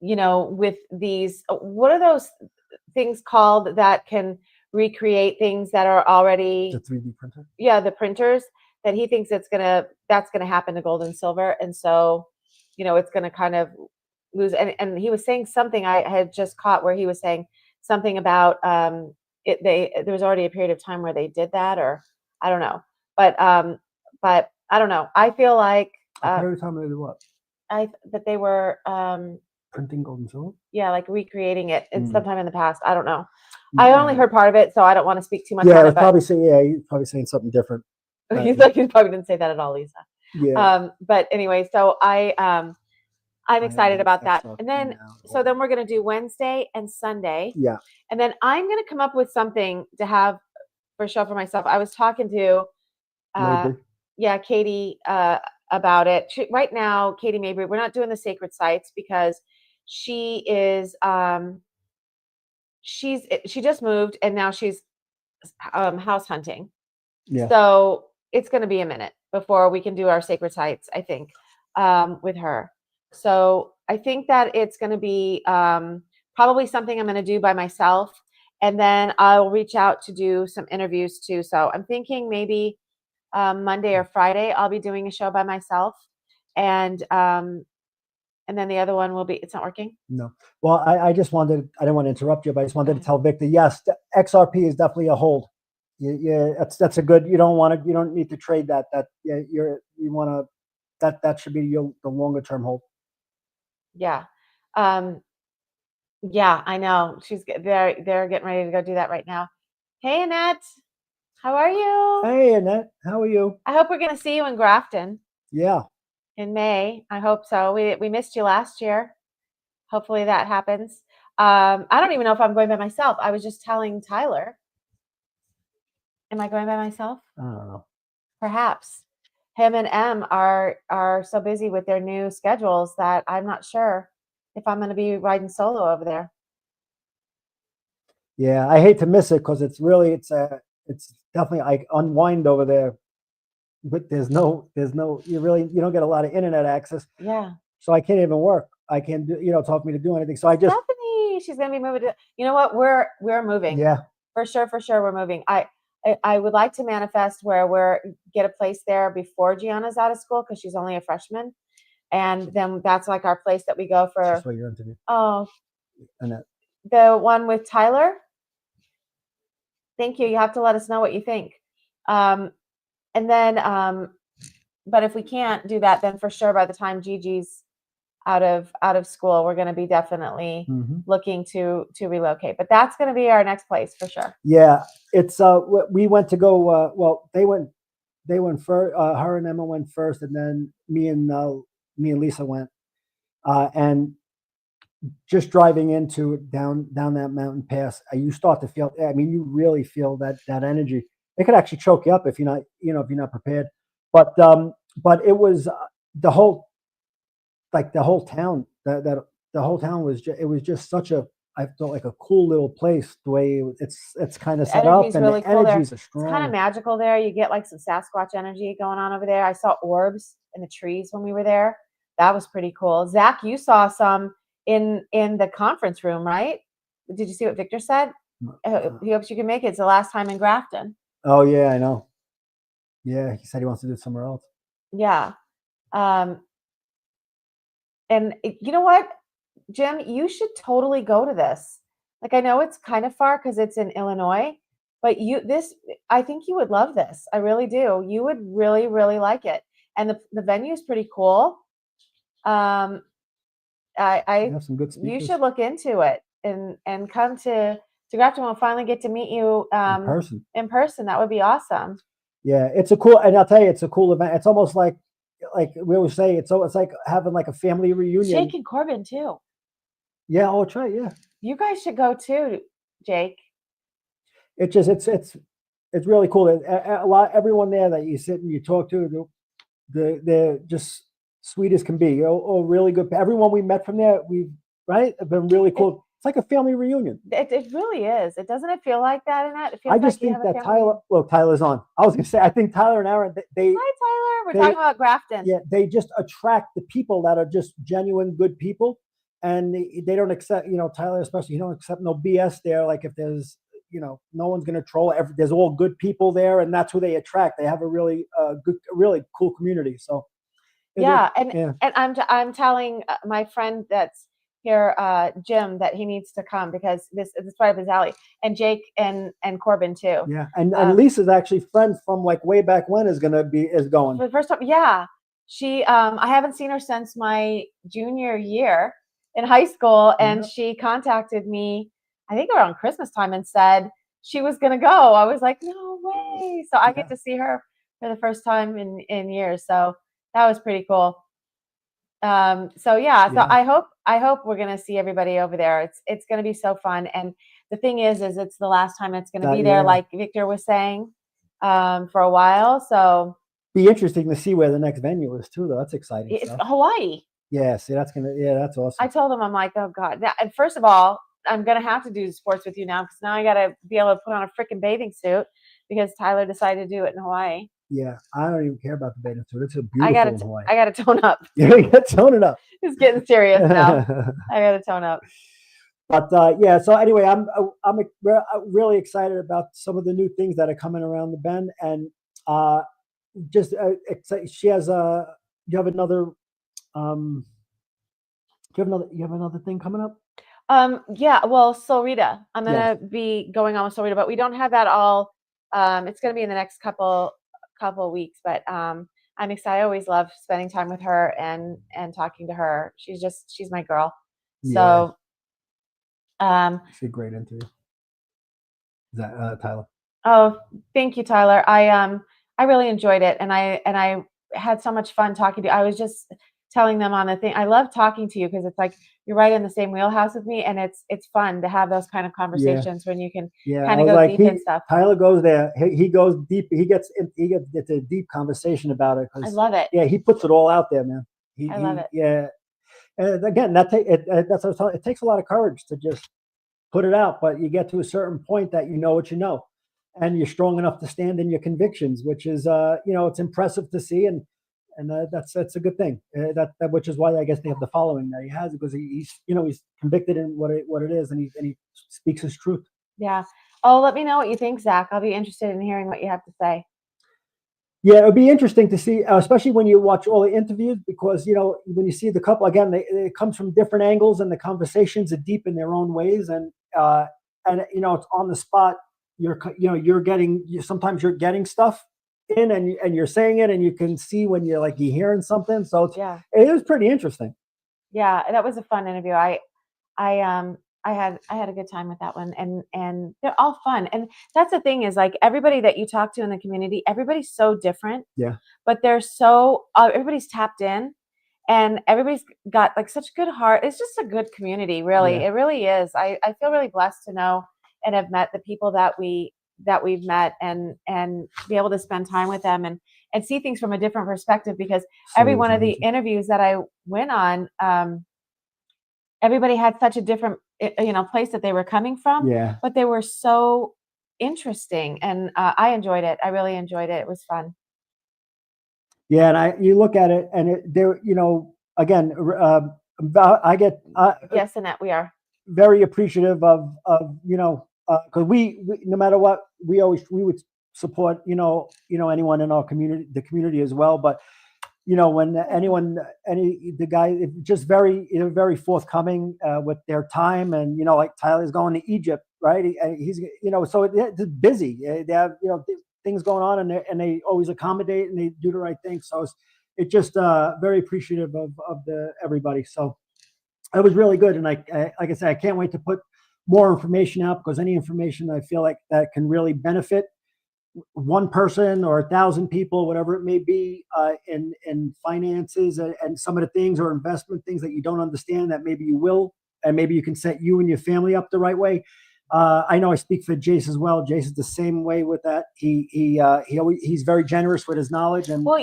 with these, what are those things called that can recreate things that are already the 3D printer? Yeah, the printers. That he thinks that's gonna happen to gold and silver, and so it's gonna kind of lose. And he was saying something I had just caught where he was saying something about there was already a period of time where they did that, or I don't know, but I don't know. I feel like period of time they did what? That they were printing gold and silver. Yeah, like recreating it sometime in the past. I don't know. I only heard part of it, so I don't want to speak too much on it. He's probably saying something different. He's probably didn't say that at all, Lisa. Yeah. But anyway, so I'm excited about that. And then then we're gonna do Wednesday and Sunday. Yeah. And then I'm gonna come up with something to have for a show for myself. I was talking to Katie about it. Right now, Katie Mabry, we're not doing the sacred sites because she is she just moved and now she's house hunting. Yeah. So it's going to be a minute before we can do our sacred sites, I think, with her. So I think that it's going to be probably something I'm going to do by myself. and then I'll reach out to do some interviews too. So I'm thinking maybe Monday or Friday I'll be doing a show by myself, and then the other one will be. It's not working. No. Well, I just wanted. I didn't want to interrupt you, but I just wanted to tell Victor. Yes, XRP is definitely a hold. Yeah, that's a good. You don't want to. You don't need to trade that. Yeah, you want to. That should be the longer term hold. Yeah. Yeah, I know. They're getting ready to go do that right now. Hey, Annette. How are you? Hey, Annette. How are you? I hope we're going to see you in Grafton. Yeah. In May. I hope so. We missed you last year. Hopefully that happens. I don't even know if I'm going by myself. I was just telling Tyler. Am I going by myself? I don't know. Perhaps. Him and Em are so busy with their new schedules that I'm not sure if I'm going to be riding solo over there. Yeah, I hate to miss it because it's definitely I unwind over there, but there's no you don't get a lot of internet access. Yeah. So I can't even work. I can't do talk me to do anything. So I just Stephanie, she's gonna be moving to. You know what? We're moving. Yeah. For sure, we're moving. I would like to manifest where we're get a place there before Gianna's out of school because she's only a freshman, and then that's like our place that we go for. That's what your interview. Oh, Annette. The one with Tyler. Thank you. You have to let us know what you think. And then, but if we can't do that, then for sure by the time Gigi's out of school, we're going to be definitely looking to relocate. But that's going to be our next place for sure. Yeah, it's we went to go. Well, they went first. Her and Emma went first, and then me and Lisa went. And just driving into down that mountain pass, you start to feel. I mean, you really feel that energy. It could actually choke you up if you're not prepared. But it was the whole town. The whole town was just such a. I felt like a cool little place. The way it's kind of set up, and really the cool energies are strong. It's kind of magical there. You get like some Sasquatch energy going on over there. I saw orbs in the trees when we were there. That was pretty cool. Zach, you saw some in the conference room, right? Did you see what Victor said? He hopes you can make it. It's the last time in Grafton. Oh yeah, I know. Yeah, he said he wants to do it somewhere else. Yeah. And you know what, Jim, you should totally go to this. Like, I know it's kind of far because it's in Illinois, but I think you would love this. I really do. You would really, really like it. And the venue is pretty cool. I have some good speakers. You should look into it and come to Grafton. We'll finally get to meet you in person. That would be awesome. Yeah, it's a cool, and I'll tell you, it's a cool event. It's almost like we always say, it's like having like a family reunion. Jake and Corbin too. Yeah, I'll try. Yeah, you guys should go too, Jake. It's really cool. Everyone there that you sit and you talk to, they're just sweet as can be. Really good. Everyone we met from there, have been really cool. It's like a family reunion. It really is. Doesn't it feel like that, Annette? It feels I just think that Tyler's on. I was going to say, I think Tyler and Aaron, Hi, Tyler. We're talking about Grafton. Yeah, they just attract the people that are just genuine good people. And they don't accept, Tyler especially, he don't accept no BS there. Like if there's, no one's going to troll. There's all good people there, and that's who they attract. They have a really really cool community. So yeah, and I'm telling my friend that's here, Jim, that he needs to come because this is right up his alley. And Jake and Corbin too. Yeah, and Lisa's actually friend from like way back when is going. For the first time. Yeah, she. I haven't seen her since my junior year in high school, and she contacted me, I think around Christmas time, and said she was going to go. I was like, no way. So I get to see her for the first time in years. So that was pretty cool. So I hope we're going to see everybody over there. It's going to be so fun. And the thing is it's the last time it's going to be there, like Victor was saying, for a while. So be interesting to see where the next venue is too, though. That's exciting. It's Hawaii. Yeah, see, that's awesome. I told him, I'm like, oh God. And first of all, I'm going to have to do sports with you now because now I got to be able to put on a freaking bathing suit because Tyler decided to do it in Hawaii. Yeah, I don't even care about the bathing suit. It's a beautiful Hawaii. I got to tone up. Yeah, you got to tone it up. It's getting serious now. I got to tone up. But yeah, so anyway, we're really excited about some of the new things that are coming around the bend, and just she has a. You have another. Um, you have another thing coming up. Yeah, well, Solrita. I'm Yes. gonna be going on with Solrita, but we don't have that all. It's gonna be in the next couple weeks, but I'm excited. I always love spending time with her and talking to her. She's my girl. Yeah. So It's a great interview. Is that Tyler? oh, thank you, Tyler. I really enjoyed it, and I had so much fun talking to you. I was just telling them on the thing. I love talking to you because it's like you're right in the same wheelhouse with me, and it's fun to have those kind of conversations when you can Yeah, kind I of was go like, deep in stuff. Tyler goes there. He goes deep. He gets into a deep conversation about it. I love it. Yeah, he puts it all out there, man. I love it. Yeah, and again, that's what I was telling. It takes a lot of courage to just put it out, but you get to a certain point that you know what you know, and you're strong enough to stand in your convictions, which is it's impressive to see, and that's a good thing. That which is why I guess they have the following that he has, because he's convicted in what it is, and he speaks his truth. Yeah. Oh, let me know what you think, Zach. I'll be interested in hearing what you have to say. Yeah, it would be interesting to see, especially when you watch all the interviews, because when you see the couple again, it comes from different angles, and the conversations are deep in their own ways, and it's on the spot. You're getting sometimes you're getting stuff in, and you're saying it, and you can see when you're hearing something. So it is pretty interesting. Yeah, that was a fun interview. I had a good time with that one, and they're all fun. And that's the thing is everybody that you talk to in the community, everybody's so different. Yeah. But they're everybody's tapped in, and everybody's got such good heart. It's just a good community, really. Yeah. It really is. I feel really blessed to know and have met the people that we've met, and be able to spend time with them and see things from a different perspective, because every one of the interviews that I went on, everybody had such a different place that they were coming from. Yeah. But they were so interesting, and I enjoyed it. I really enjoyed it. It was fun. Yeah, and you look at it, and again, I get yes, Annette, we are very appreciative of because we no matter what, we would support anyone in our community, the community as well. But when the guy just very forthcoming with their time, and like Tyler's going to Egypt, right? He's so it's busy. They have things going on, and they always accommodate, and they do the right thing. So it's just very appreciative of everybody. So it was really good, and like I said, I can't wait to put more information out, because any information I feel like that can really benefit one person or 1,000 people, whatever it may be, in finances, and some of the things or investment things that you don't understand, that maybe you will, and maybe you can set you and your family up the right way. I know I speak for Jace as well. Jason's the same way with that. He's very generous with his knowledge. And well,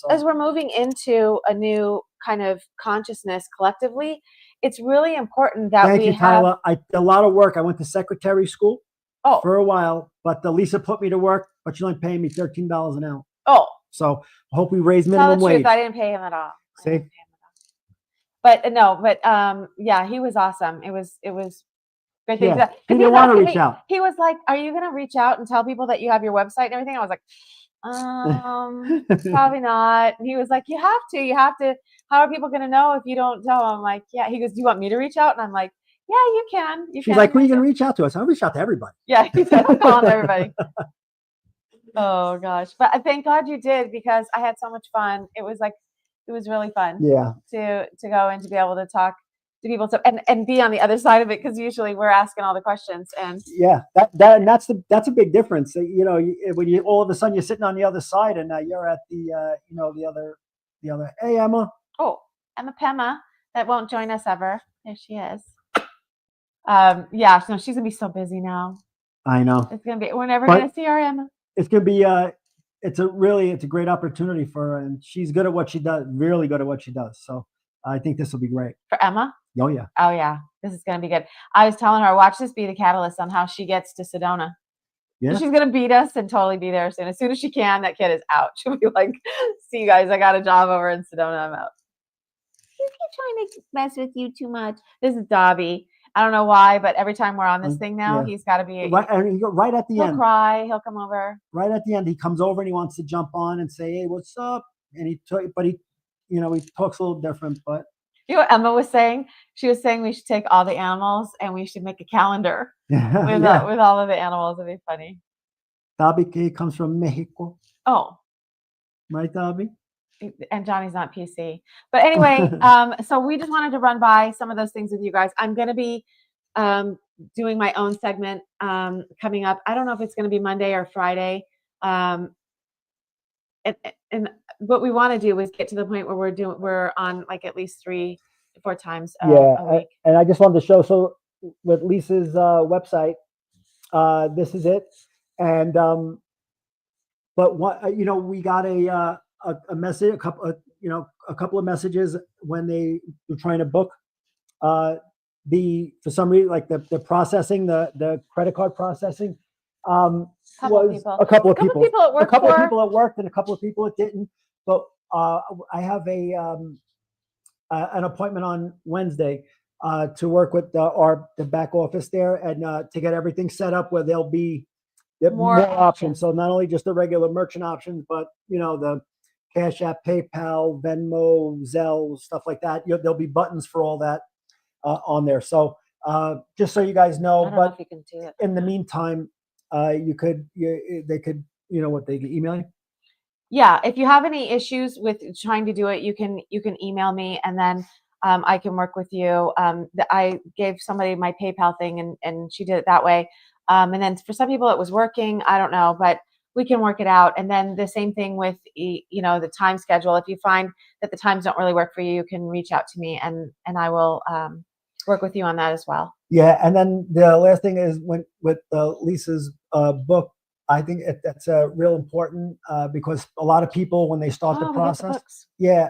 as we're moving into a new kind of consciousness collectively, it's really important that Thank you, Tyler. A lot of work. I went to secretary school for a while, but Lisa put me to work, but she's only paying me $13 an hour. Oh, so I hope we raise minimum wage. I didn't pay him at all. See, but yeah, he was awesome. It was great. Yeah, he didn't want to reach out. He was like, "Are you going to reach out and tell people that you have your website and everything?" I was like, probably not. And he was like, you have to. How are people going to know if you don't tell them? I'm like, yeah. He goes, do you want me to reach out? And I'm like, yeah, you can. She's like, who are you going to reach out to? I'll reach out to everybody. Yeah, he said, I'm calling everybody. Oh gosh, but thank God you did, because I had so much fun. It was really fun. Yeah. To go and to be able to talk to people, and be on the other side of it, because usually we're asking all the questions. And yeah, that's a big difference. When you all of a sudden you're sitting on the other side, and you're at the the other. Hey, Emma. Oh, Emma Pema, that won't join us ever. There she is. Yeah, so she's gonna be so busy now. I know. We're never gonna see her, Emma. It's gonna be it's a great opportunity for her, and she's good at what she does, really good at what she does. So I think this will be great. For Emma? Oh yeah. Oh yeah. This is gonna be good. I was telling her, watch this be the catalyst on how she gets to Sedona. Yeah. She's gonna beat us and totally be there soon. As soon as she can, that kid is out. She'll be like, see you guys, I got a job over in Sedona, I'm out. You keep trying to mess with you too much. This is Dobby. I don't know why, but every time we're on this thing now, Yeah. he's got to be Right, and right at the he'll end. cry. He'll come over. Right at the end, he comes over and he wants to jump on and say, "Hey, what's up?" And he talks a little different, but You know what Emma was saying? She was saying we should take all the animals and we should make a calendar with yeah. with all of the animals. It'd be funny. Tabi comes from Mexico, Oh, right, Tabi? and Johnny's not PC. But anyway, so we just wanted to run by some of those things with you guys. I'm going to be doing my own segment coming up. I don't know if it's going to be Monday or Friday. And what we want to do is get to the point where we're on like at least 3 to 4 times a week. And I just wanted to show, so with Lisa's website, this is it. And but what we got a message, a couple of messages when they were trying to book for some reason, like the processing, the credit card processing, was a couple of people it worked a couple for. of people it worked and a couple of people it didn't. But I have an appointment on Wednesday to work with the back office there and to get everything set up where there'll be more options. So not only just the regular merchant options, but the Cash App, PayPal, Venmo, Zelle, stuff like that. There'll be buttons for all that on there. So just so you guys know, I don't but know if you can do it. in the meantime, they could they could email you. Yeah, if you have any issues with trying to do it, you can email me and then I can work with you. I gave somebody my PayPal thing and she did it that way. And then for some people it was working. I don't know, but we can work it out. And then the same thing with the time schedule. If you find that the times don't really work for you, you can reach out to me and I will work with you on that as well. Yeah, and then the last thing is with Lisa's book. I think that's real important because a lot of people, when they start the process,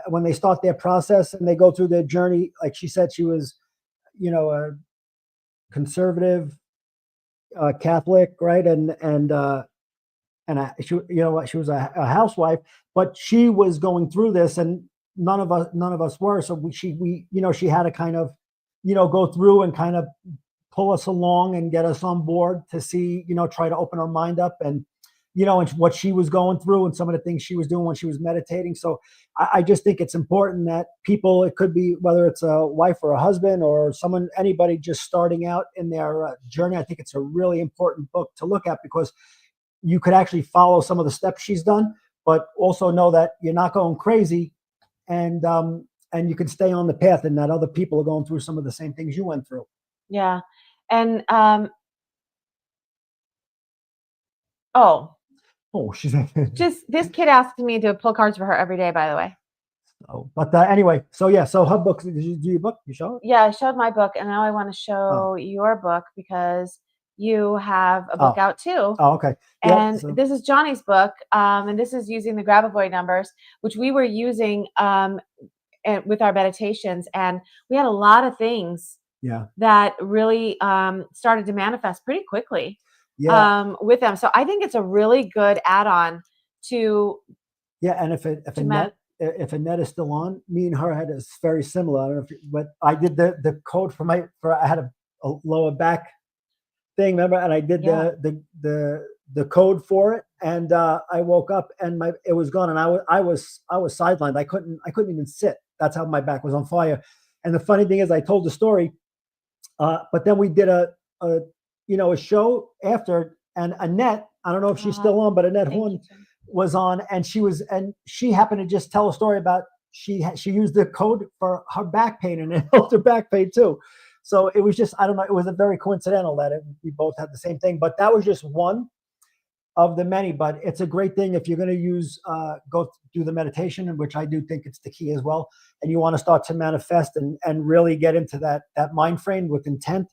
when they start their process and they go through their journey, like she said, she was, a conservative Catholic, right? She was a housewife, but she was going through this, and none of us were. So she had to kind of, go through and kind of pull us along and get us on board to see, try to open our mind up and, and what she was going through and some of the things she was doing when she was meditating. So I just think it's important that people, it could be whether it's a wife or a husband or anybody just starting out in their journey. I think it's a really important book to look at because you could actually follow some of the steps she's done, but also know that you're not going crazy and you can stay on the path and that other people are going through some of the same things you went through. Yeah. And she's just this kid asked me to pull cards for her every day, by the way. But anyway, so her book. Did you do your book? You show it? Yeah, I showed my book, and now I want to show your book because you have a book out too. Oh, okay. And this is Johnny's book, and this is using the Grab a Boy numbers, which we were using with our meditations, and we had a lot of things that really started to manifest pretty quickly with them. So I think it's a really good add-on to. Yeah, and if Annette is still on, me and her had a very similar. I don't know but I did the code for I had a lower back thing, remember? And I did the code for it, and I woke up and it was gone, and I was sidelined. I couldn't even sit. That's how my back was on fire. And the funny thing is, I told the story, but then we did a show after, and Annette, I don't know if she's still on, but Annette Horn was on, and she happened to just tell a story about she used the code for her back pain, and it helped her back pain too. So it was just, I don't know, it was a very coincidental that we both had the same thing, but that was just one of the many. But it's a great thing if you're going to go do the meditation, which I do think it's the key as well, and you want to start to manifest and really get into that mind frame with intent.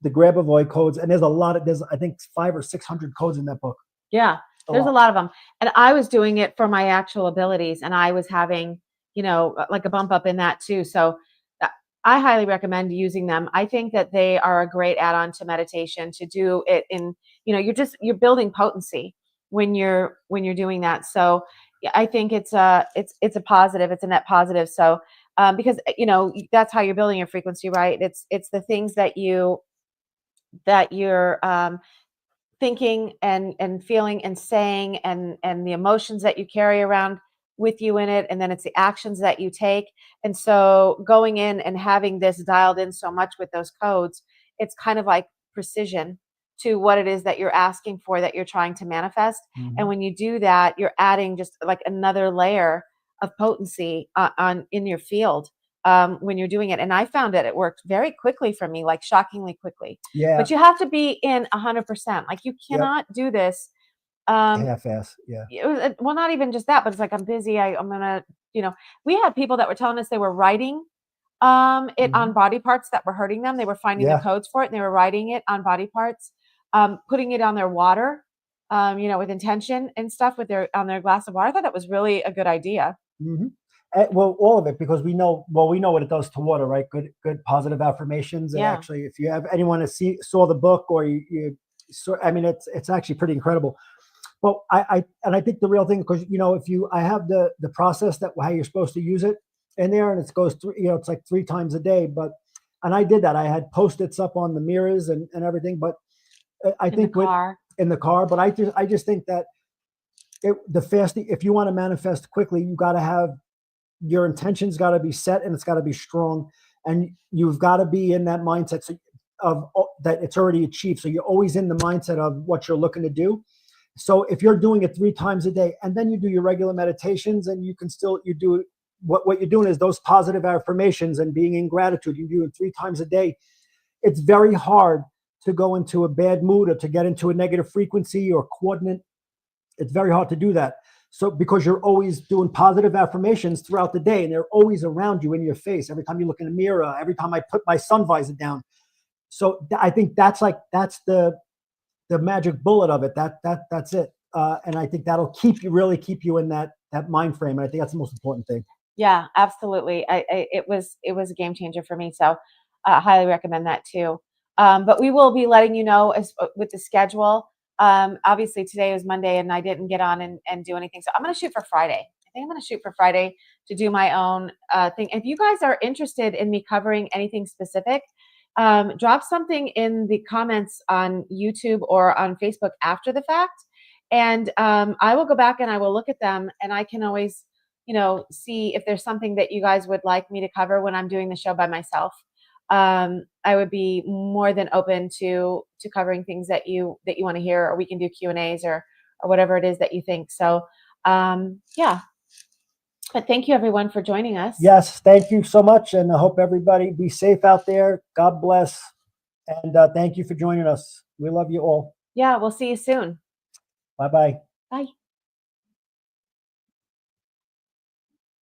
The Grab a Boy codes, and there's I think 500 or 600 codes in that book. Yeah, there's a lot of them, and I was doing it for my actual abilities, and I was having like a bump up in that too. So I highly recommend using them. I think that they are a great add-on to meditation to do it in, you're building potency when you're doing that. So I think it's a positive, it's a net positive. So because that's how you're building your frequency, right? It's the things that you're thinking and feeling and saying, and the emotions that you carry around with you in it, and then it's the actions that you take. And so going in and having this dialed in so much with those codes, it's kind of like precision to what it is that you're asking for, that you're trying to manifest. And when you do that, you're adding just like another layer of potency in your field when you're doing it. And I found that it worked very quickly for me, like shockingly quickly. Yeah. But you have to be in 100%. Like you cannot do this half-ass. Yeah. Well, not even just that, but it's like, I'm busy. I'm gonna, we had people that were telling us they were writing it on body parts that were hurting them. They were finding the codes for it, and they were writing it on body parts, putting it on their water, with intention and stuff on their glass of water. I thought that was really a good idea. Well, all of it, because we know what it does to water, right? Good positive affirmations. And actually, if you have anyone that saw the book, or you saw, I mean, it's actually pretty incredible. But I think the real thing, because I have the process that how you're supposed to use it in there, and it goes through, it's like 3 times a day. And I did that. I had Post-its up on the mirrors and everything. But I think in the car. But I just think that the fasting, if you want to manifest quickly, you got to have your intentions got to be set, and it's got to be strong, and you've got to be in that mindset of that it's already achieved. So you're always in the mindset of what you're looking to do. So if you're doing it 3 times a day, and then you do your regular meditations, and you do what you're doing is those positive affirmations and being in gratitude. You do it 3 times a day. It's very hard to go into a bad mood or to get into a negative frequency or coordinate. It's very hard to do that. So because you're always doing positive affirmations throughout the day, and they're always around you, in your face, every time you look in the mirror, every time I put my sun visor down. So I think that's the magic bullet of it. That's it. And I think that'll really keep you in that mind frame. And I think that's the most important thing. Yeah, absolutely. It was a game changer for me. So highly recommend that too. But we will be letting you know with the schedule. Obviously today was Monday, and I didn't get on and do anything. So I'm going to shoot for Friday. I think I'm going to shoot for Friday to do my own thing. If you guys are interested in me covering anything specific, drop something in the comments on YouTube or on Facebook after the fact. And I will go back and I will look at them, and I can always, see if there's something that you guys would like me to cover when I'm doing the show by myself. I would be more than open to covering things that you want to hear, or we can do Q&As or whatever it is that you think. So, yeah. But thank you everyone for joining us. Yes, thank you so much, and I hope everybody be safe out there. God bless, and thank you for joining us. We love you all. Yeah, we'll see you soon. Bye-bye. Bye.